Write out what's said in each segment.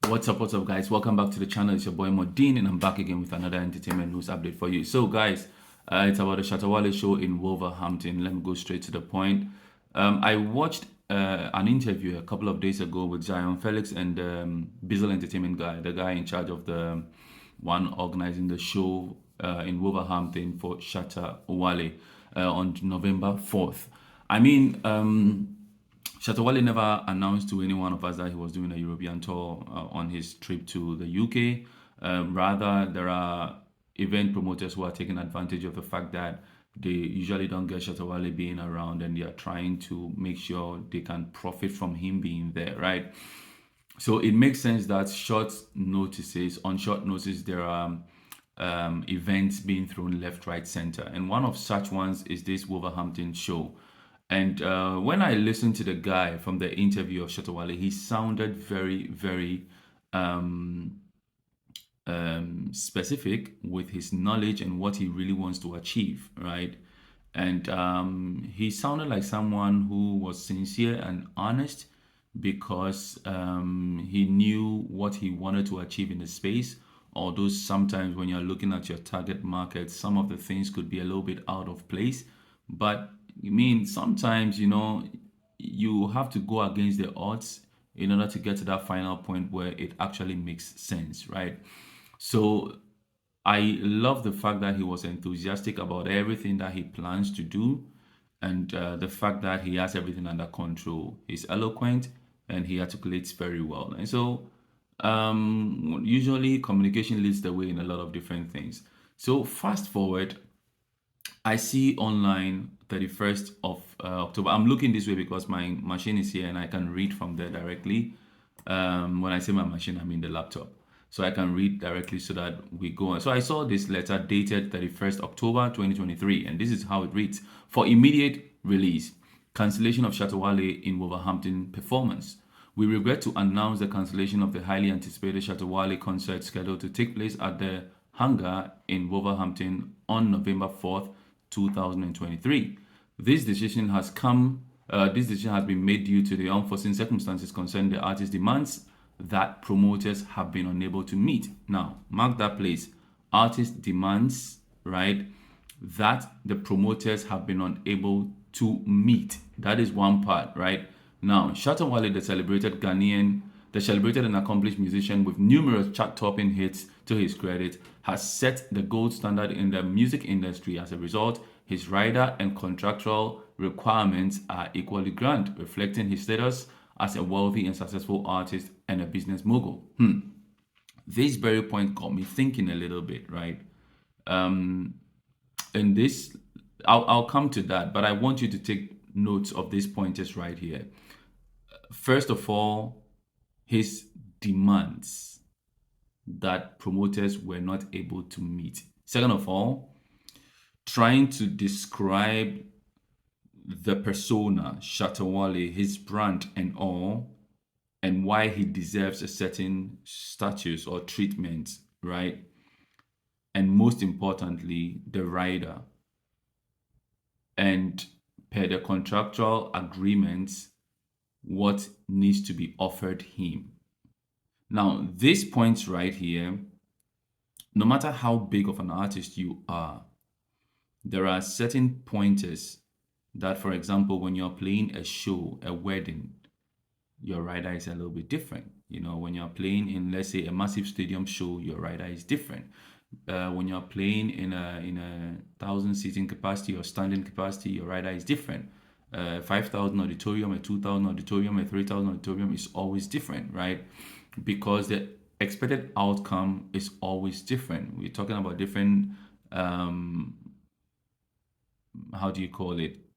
What's up, guys? Welcome back to the channel. It's your boy MORDIN, and I'm back again with another entertainment news update for you. So, guys, it's about the Shatta Wale show in Wolverhampton. Let me go straight to the point. I watched an interview a couple of days ago with Zion Felix and Bizzle Entertainment guy, the guy in charge of the one organizing the show in Wolverhampton for Shatta Wale on November 4th. I mean, Shatta Wale never announced to any one of us that he was doing a European tour on his trip to the UK. Rather, there are event promoters who are taking advantage of the fact that they usually don't get Shatta Wale being around, and they are trying to make sure they can profit from him being there, right? So it makes sense that on short notice, there are events being thrown left, right, center. And one of such ones is this Wolverhampton show. And when I listened to the guy from the interview of Shatta Wale, he sounded very, very specific with his knowledge and what he really wants to achieve, right? And he sounded like someone who was sincere and honest because he knew what he wanted to achieve in the space. Although sometimes when you're looking at your target market, some of the things could be a little bit out of place. But I mean, sometimes, you have to go against the odds in order to get to that final point where it actually makes sense, right? So I love the fact that he was enthusiastic about everything that he plans to do, and the fact that he has everything under control. He's eloquent and he articulates very well. And so usually communication leads the way in a lot of different things. So fast forward, I see online 31st of October. I'm looking this way because my machine is here and I can read from there directly. When I say my machine, I mean the laptop. So I can read directly so that we go on. So I saw this letter dated 31st October 2023, and this is how it reads. For immediate release, cancellation of Shatta Wale in Wolverhampton performance. We regret to announce the cancellation of the highly anticipated Shatta Wale concert scheduled to take place at the Hangar in Wolverhampton on November 4th, 2023. This decision has been made due to the unforeseen circumstances concerning the artist's demands that promoters have been unable to meet. Now, mark that place. Artist demands, right, that the promoters have been unable to meet. That is one part, right? Now, Shatta Wale, the celebrated and accomplished musician with numerous chart-topping hits to his credit, has set the gold standard in the music industry. As a result, his rider and contractual requirements are equally grand, reflecting his status as a wealthy and successful artist and a business mogul. This very point got me thinking a little bit, right? And this, I'll come to that, but I want you to take notes of these pointers right here. First of all, his demands that promoters were not able to meet. Second of all, trying to describe the persona, Shatta Wale, his brand and all, and why he deserves a certain status or treatment, right? And most importantly, the rider. And per the contractual agreements, what needs to be offered him. Now, these points right here, no matter how big of an artist you are, there are certain pointers that, for example, when you're playing a show, a wedding, your rider is a little bit different. When you're playing in, let's say, a massive stadium show, your rider is different. When you're playing in a 1,000 seating capacity or standing capacity, your rider is different. 5,000 auditorium, a 2,000 auditorium, a 3,000 auditorium is always different, right? Because the expected outcome is always different. We're talking about different,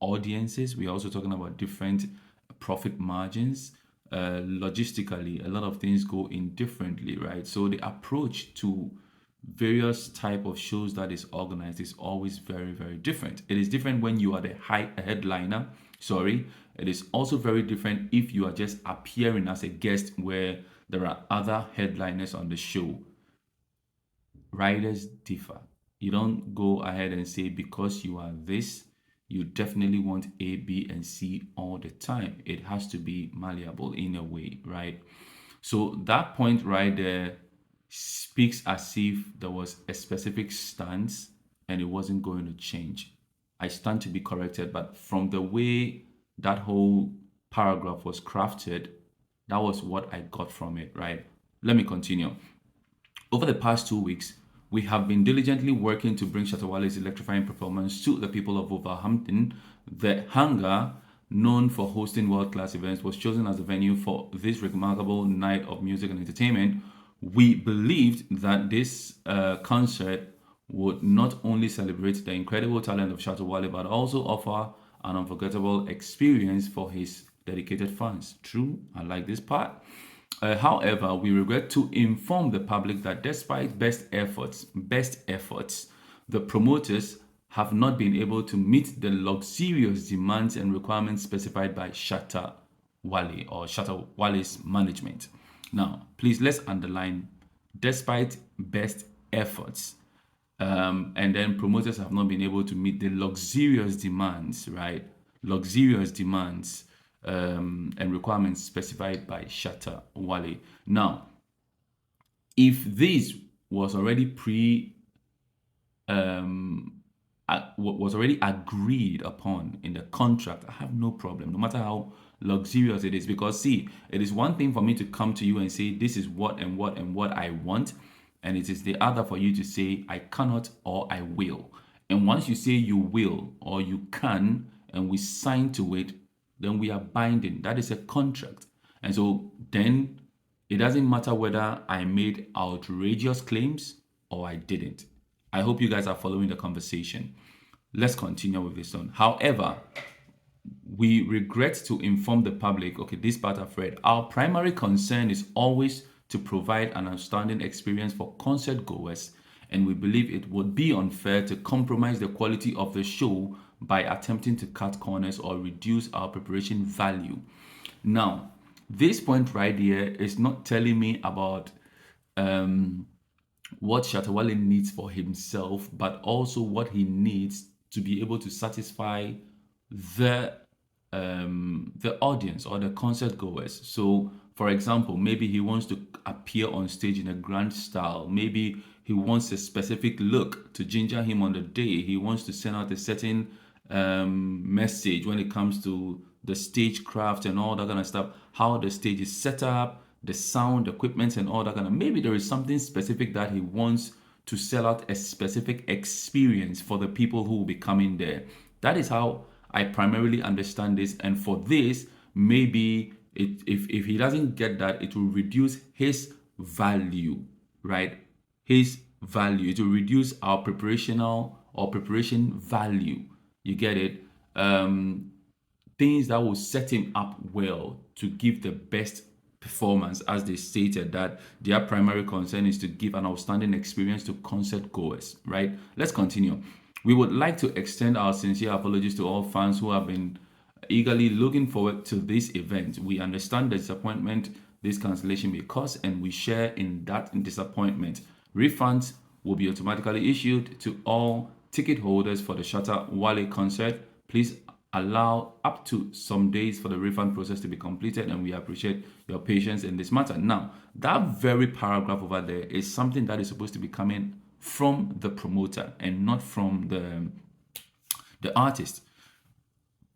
audiences. We're also talking about different profit margins. Logistically, a lot of things go in differently, right? So the approach to various type of shows that is organized is always very, very different. It is different when you are the headliner. It is also very different if you are just appearing as a guest where there are other headliners on the show. Riders differ. You don't go ahead and say because you are this, you definitely want A, B, and C all the time. It has to be malleable in a way, right? So that point right there speaks as if there was a specific stance and it wasn't going to change. I stand to be corrected, but from the way that whole paragraph was crafted, that was what I got from it, right? Let me continue. Over the past 2 weeks, we have been diligently working to bring Shatta Wale's electrifying performance to the people of Wolverhampton. The hangar, known for hosting world-class events, was chosen as a venue for this remarkable night of music and entertainment. We believed that this concert would not only celebrate the incredible talent of Shatta Wale, but also offer an unforgettable experience for his dedicated fans. True, I like this part. However, we regret to inform the public that despite best efforts, the promoters have not been able to meet the luxurious demands and requirements specified by Shatta Wale or Shatta Wale's management. Now, please let's underline despite best efforts. And then promoters have not been able to meet the luxurious demands, right? Luxurious demands and requirements specified by Shatta Wale. Now, if this was already was already agreed upon in the contract, I have no problem, no matter how luxurious it is. Because see, it is one thing for me to come to you and say this is what and what and what I want, and it is the other for you to say I cannot or I will. And once you say you will or you can and we sign to it, then we are binding. That is a contract. And so then it doesn't matter whether I made outrageous claims or I didn't. I hope you guys are following the conversation. Let's continue with this one. However, we regret to inform the public, okay, this part I've read. Our primary concern is always to provide an outstanding experience for concert goers, and we believe it would be unfair to compromise the quality of the show by attempting to cut corners or reduce our preparation value. Now, this point right here is not telling me about what Shatta Wale needs for himself, but also what he needs to be able to satisfy the audience or the concert goers. So, for example, maybe he wants to appear on stage in a grand style. Maybe he wants a specific look to ginger him on the day. He wants to send out a certain message when it comes to the stagecraft and all that kind of stuff, how the stage is set up, the sound, equipment, and all that kind of. Maybe there is something specific that he wants to sell out a specific experience for the people who will be coming there. That is how I primarily understand this. And for this, maybe if he doesn't get that, it will reduce his value, right? His value. It will reduce our preparation value. You get it? Things that will set him up well to give the best performance, as they stated that their primary concern is to give an outstanding experience to concert goers, right? Let's continue. We would like to extend our sincere apologies to all fans who have been eagerly looking forward to this event. We understand the disappointment this cancellation may cause, and we share in that disappointment. Refunds will be automatically issued to all ticket holders for the Shatta Wale concert. Please allow up to some days for the refund process to be completed, and we appreciate your patience in this matter. Now, that very paragraph over there is something that is supposed to be coming from the promoter and not from the artist.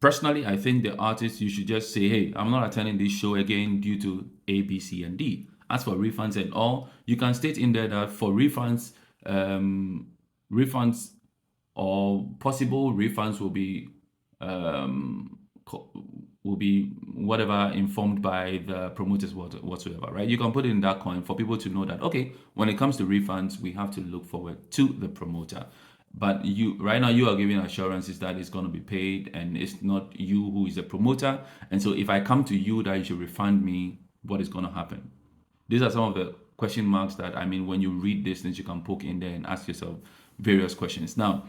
Personally, I think the artist, you should just say, hey, I'm not attending this show again due to A, B, C, and D. As for refunds and all, you can state in there that for refunds or possible refunds will be whatever informed by the promoters whatsoever, right? You can put it in that coin for people to know that, okay, when it comes to refunds, we have to look forward to the promoter. But you right now, you are giving assurances that it's going to be paid, and it's not you who is the promoter. And so if I come to you that you should refund me, what is going to happen? These are some of the question marks that, I mean, when you read this, then you can poke in there and ask yourself various questions. Now,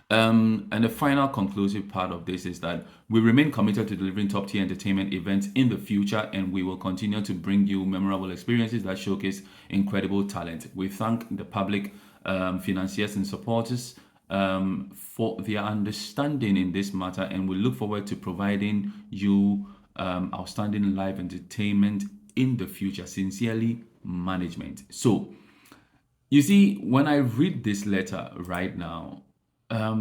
and the final conclusive part of this is that we remain committed to delivering top tier entertainment events in the future, and we will continue to bring you memorable experiences that showcase incredible talent. We thank the public, financiers, and supporters for their understanding in this matter, and we look forward to providing you outstanding live entertainment in the future. Sincerely, management. So, you see, when I read this letter right now, a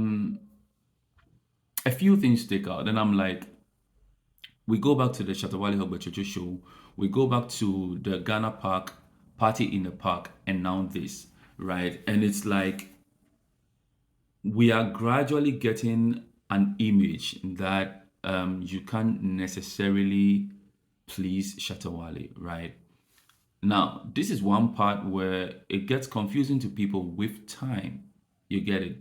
few things stick out. And I'm like, we go back to the Shatta Wale show, we go back to the Ghana Park, Party in the Park, and now this, right? And it's like, we are gradually getting an image that you can't necessarily please Shatta Wale, right? Now, this is one part where it gets confusing to people with time. You get it?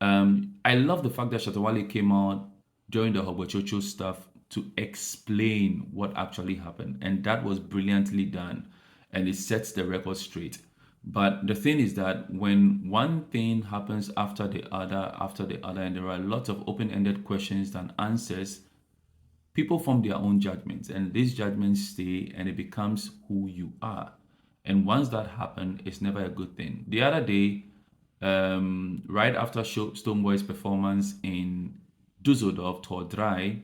I love the fact that Shatta Wale came out during the Hogbachocho stuff to explain what actually happened, and that was brilliantly done, and it sets the record straight. But the thing is that when one thing happens after the other, and there are lots of open-ended questions and answers, people form their own judgments, and these judgments stay, and it becomes who you are. And once that happens, it's never a good thing. The other day, right after Stoneboy's performance in Dusseldorf, Tordrei,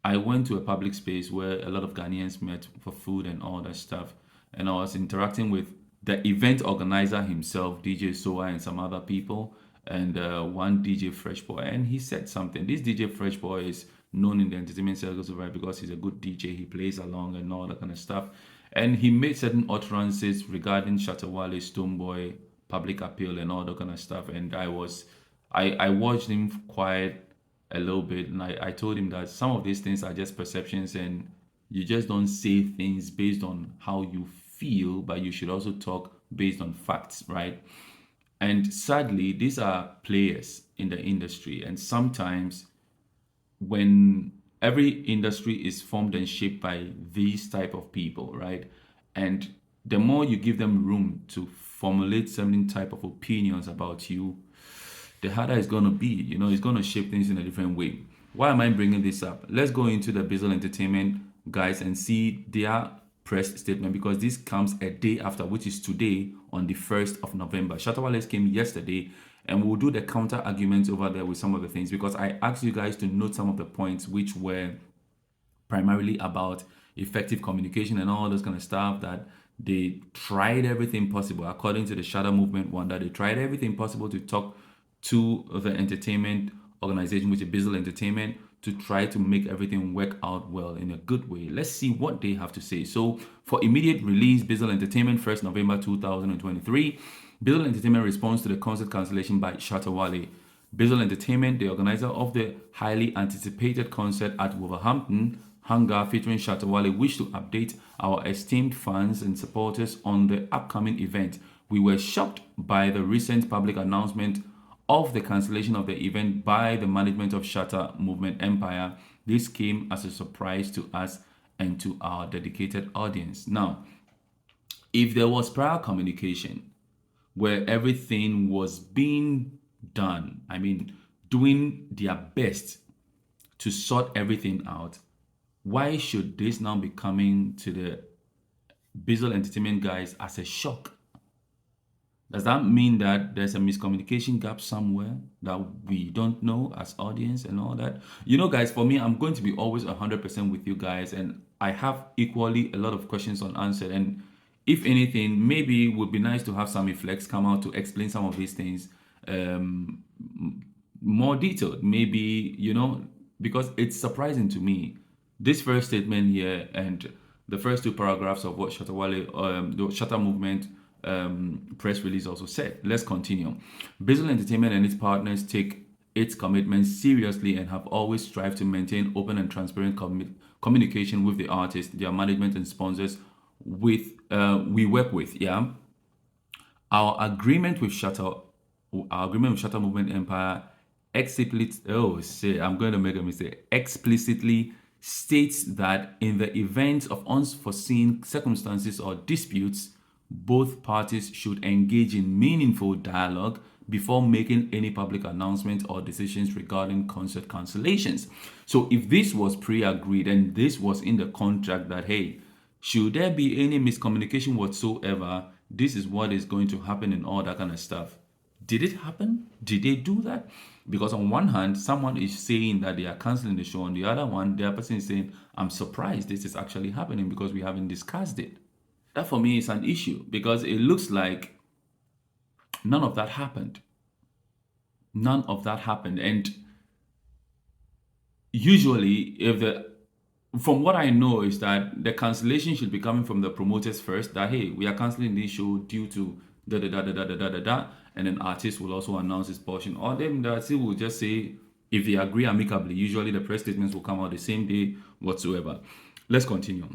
I went to a public space where a lot of Ghanaians met for food and all that stuff. And I was interacting with the event organizer himself, DJ Soa, and some other people, and one DJ Fresh Boy. And he said something. This DJ Fresh Boy is known in the entertainment circles, right, because he's a good DJ. He plays along and all that kind of stuff. And he made certain utterances regarding Shatta Wale, Stoneboy, public appeal, and all that kind of stuff. And I watched him quiet a little bit, and I told him that some of these things are just perceptions, and you just don't say things based on how you feel, but you should also talk based on facts, right? And sadly, these are players in the industry, and sometimes when every industry is formed and shaped by these type of people, right? And the more you give them room to formulate certain type of opinions about you, the harder it's going to be. It's going to shape things in a different way. Why am I bringing this up? Let's go into the Bizzle Entertainment guys and see their press statement, because this comes a day after, which is today, on the 1st of November. Shatta Wale came yesterday, and we'll do the counter arguments over there with some of the things, because I asked you guys to note some of the points which were primarily about effective communication and all this kind of stuff, that they tried everything possible, according to the Shatta Movement one, that they tried everything possible to talk to the entertainment organization, which is Bizzle Entertainment, to try to make everything work out well in a good way. Let's see what they have to say. So, for immediate release, Bizzle Entertainment, 1st November 2023. Bizzle Entertainment responds to the concert cancellation by Shatta Wale. Bizzle Entertainment, the organizer of the highly anticipated concert at Wolverhampton Hangar featuring Shatta Wale, wish to update our esteemed fans and supporters on the upcoming event. We were shocked by the recent public announcement of the cancellation of the event by the management of Shatta Movement Empire. This came as a surprise to us and to our dedicated audience. Now, if there was prior communication where everything was being done, doing their best to sort everything out, why should this now be coming to the Bizzle Entertainment guys as a shock? Does that mean that there's a miscommunication gap somewhere that we don't know as audience and all that? Guys, for me, I'm going to be always 100% with you guys, and I have equally a lot of questions unanswered. And if anything, maybe it would be nice to have Sammy Flex come out to explain some of these things more detailed. Maybe, because it's surprising to me. This first statement here and the first two paragraphs of what Shatta Wale, the Shatta Movement press release also said. Let's continue. Bizzle Entertainment and its partners take its commitments seriously and have always strived to maintain open and transparent communication with the artists, their management, and sponsors we work with. Our agreement with Shatta Movement Empire explicitly states that in the event of unforeseen circumstances or disputes, both parties should engage in meaningful dialogue before making any public announcements or decisions regarding concert cancellations. So if this was pre-agreed and this was in the contract that, hey, should there be any miscommunication whatsoever, this is what is going to happen and all that kind of stuff, Did it happen? Did they do that? Because on one hand, someone is saying that they are canceling the show. On the other one, the other person is saying, I'm surprised this is actually happening because we haven't discussed it. That for me is an issue because it looks like none of that happened. None of that happened. And usually, if the from what I know is that the cancellation should be coming from the promoters first. That hey, we are canceling this show due to da da da da da da da da da, and then artist will also announce his portion. Or then the artist will just say if they agree amicably. Usually, the press statements will come out the same day whatsoever. Let's continue.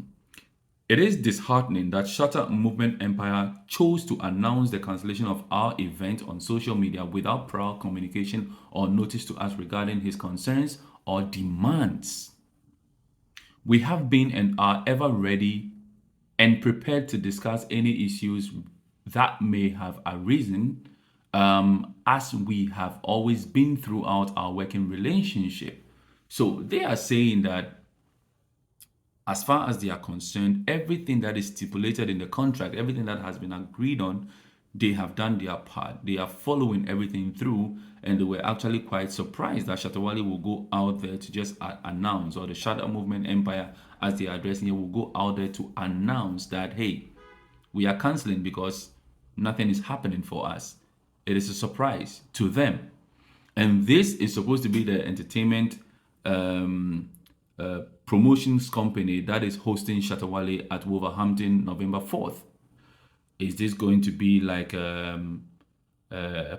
It is disheartening that Shatta Movement Empire chose to announce the cancellation of our event on social media without prior communication or notice to us regarding his concerns or demands. We have been and are ever ready and prepared to discuss any issues that may have arisen, as we have always been throughout our working relationship. So they are saying that as far as they are concerned, everything that is stipulated in the contract, everything that has been agreed on, they have done their part. They are following everything through, and they were actually quite surprised that Shatta Wale will go out there to just announce, or the Shatta Movement Empire, as they are addressing it, will go out there to announce that, hey, we are canceling because nothing is happening for us. It is a surprise to them. And this is supposed to be the entertainment promotions company that is hosting Shatta Wale at Wolverhampton November 4th. Is this going to be like a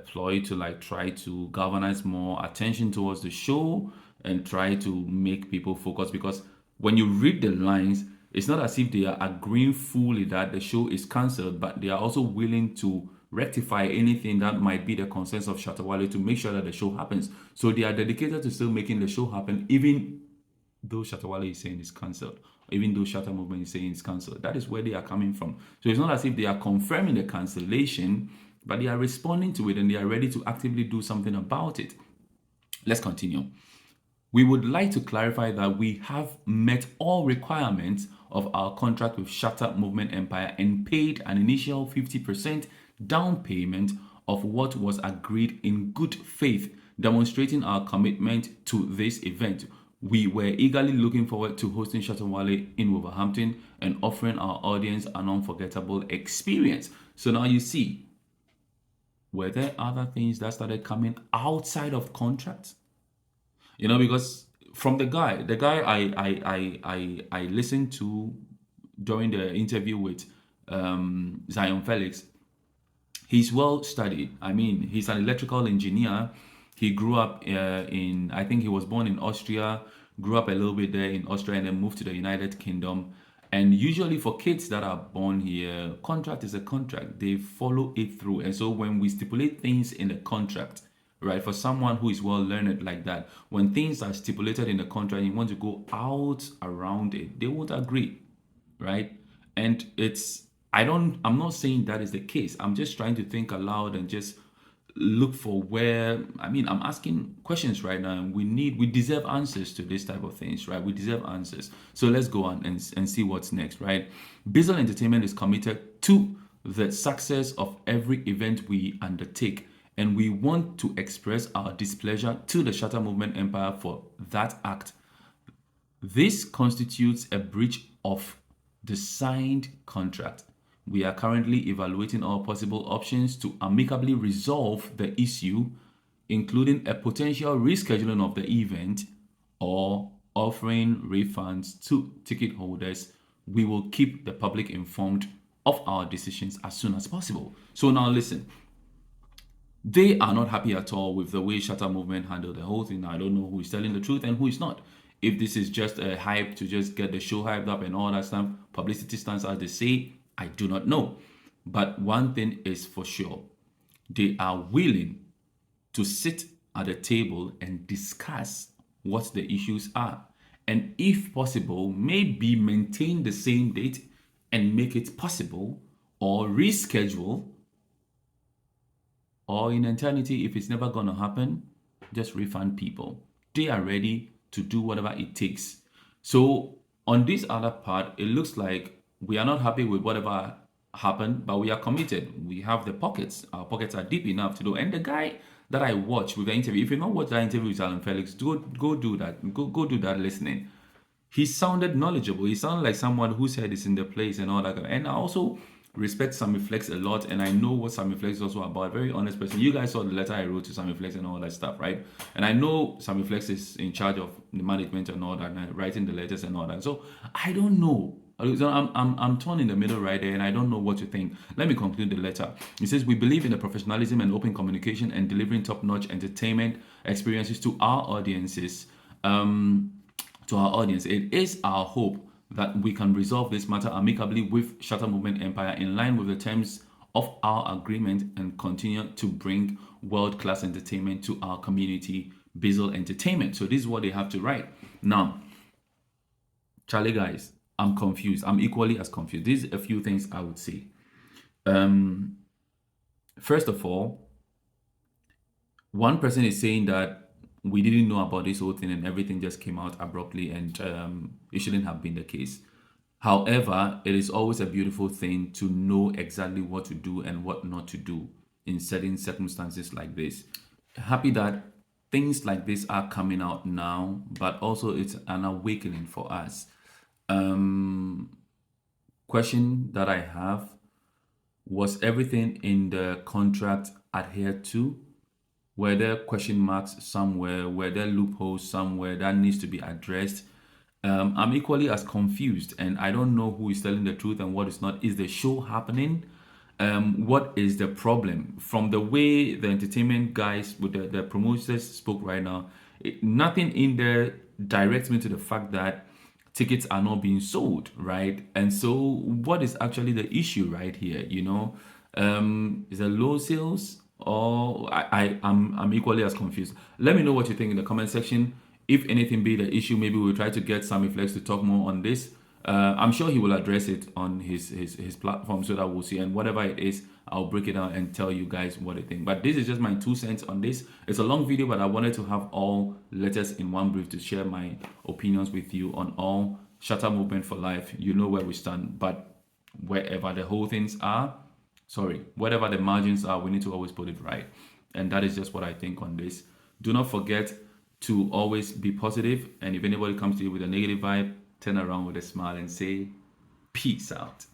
ploy to like try to galvanize more attention towards the show and try to make people focus? Because when you read the lines, it's not as if they are agreeing fully that the show is cancelled, but they are also willing to rectify anything that might be the concerns of Shatta Wale to make sure that the show happens. So they are dedicated to still making the show happen, even though Shatta Wale is saying it's cancelled, even though Shatta Movement is saying it's cancelled. That is where they are coming from. So it's not as if they are confirming the cancellation, but they are responding to it and they are ready to actively do something about it. Let's continue. We would like to clarify that we have met all requirements of our contract with Shatta Movement Empire and paid an initial 50% down payment of what was agreed in good faith, demonstrating our commitment to this event. We were eagerly looking forward to hosting Shatta Wale in Wolverhampton and offering our audience an unforgettable experience. So now you see, were there other things that started coming outside of contracts? Because from the guy I listened to during the interview with Zion Felix, he's well studied. I mean, he's an electrical engineer. He grew up I think he was born in Austria, grew up a little bit there in Austria, and then moved to the United Kingdom. And usually for kids that are born here, contract is a contract. They follow it through. And so when we stipulate things in the contract, right, for someone who is well learned like that, when things are stipulated in the contract, you want to go out around it, they won't agree, right? And I'm not saying that is the case. I'm just trying to think aloud and just look for I'm asking questions right now, and we deserve answers to this type of things, right? We deserve answers. So let's go on and see what's next, right? Bizzle Entertainment is committed to the success of every event we undertake, and we want to express our displeasure to the Shatta Movement Empire for that act. This constitutes a breach of the signed contract. We are currently evaluating all possible options to amicably resolve the issue, including a potential rescheduling of the event or offering refunds to ticket holders. We will keep the public informed of our decisions as soon as possible. So now listen, they are not happy at all with the way Shatta Movement handled the whole thing. I don't know who is telling the truth and who is not. If this is just a hype to just get the show hyped up and all that stuff, publicity stunts as they say, I do not know. But one thing is for sure, they are willing to sit at the table and discuss what the issues are. And if possible, maybe maintain the same date and make it possible, or reschedule, or in eternity, if it's never going to happen, just refund people. They are ready to do whatever it takes. So on this other part, it looks like we are not happy with whatever happen, but we are committed. We have the pockets. Our pockets are deep enough to do. And the guy that I watched with the interview, if you not watch that interview with Alan Felix, go do that. Go do that listening. He sounded knowledgeable. He sounded like someone whose head is in the place and all that. And I also respect Sammy Flex a lot, and I know what Sammy Flex is also about. Very honest person. You guys saw the letter I wrote to Sammy Flex and all that stuff, right? And I know Sammy Flex is in charge of the management and all that, and writing the letters and all that. So I don't know. I'm torn in the middle right there, and I don't know what to think. Let me conclude the letter. It says, we believe in the professionalism and open communication and delivering top-notch entertainment experiences to our audiences. It is our hope that we can resolve this matter amicably with Shatta Movement Empire in line with the terms of our agreement and continue to bring world-class entertainment to our community, Bizzle Entertainment. So this is what they have to write. Now, Charlie guys, I'm confused. I'm equally as confused. These are a few things I would say. First of all, one person is saying that we didn't know about this whole thing and everything just came out abruptly, and it shouldn't have been the case. However, it is always a beautiful thing to know exactly what to do and what not to do in certain circumstances like this. Happy that things like this are coming out now, but also it's an awakening for us. Question that I have, was everything in the contract adhered to? Were there question marks somewhere? Were there loopholes somewhere that needs to be addressed? I'm equally as confused, and I don't know who is telling the truth and what is not. Is the show happening? What is the problem? From the way the entertainment guys with the promoters spoke right now, nothing in there directs me to the fact that tickets are not being sold, right? And so what is actually the issue right here? Is there low sales? Or I'm equally as confused. Let me know what you think in the comment section. If anything be the issue, maybe we'll try to get Sammy Flex to talk more on this. I'm sure he will address it on his platform, so that we'll see. And whatever it is, I'll break it down and tell you guys what I think. But this is just my 2 cents on this. It's a long video, but I wanted to have all letters in one brief to share my opinions with you on all Shatta Movement for life. You know where we stand. But wherever the whole things are, whatever the margins are, we need to always put it right. And that is just what I think on this. Do not forget to always be positive. And if anybody comes to you with a negative vibe, turn around with a smile and say, peace out.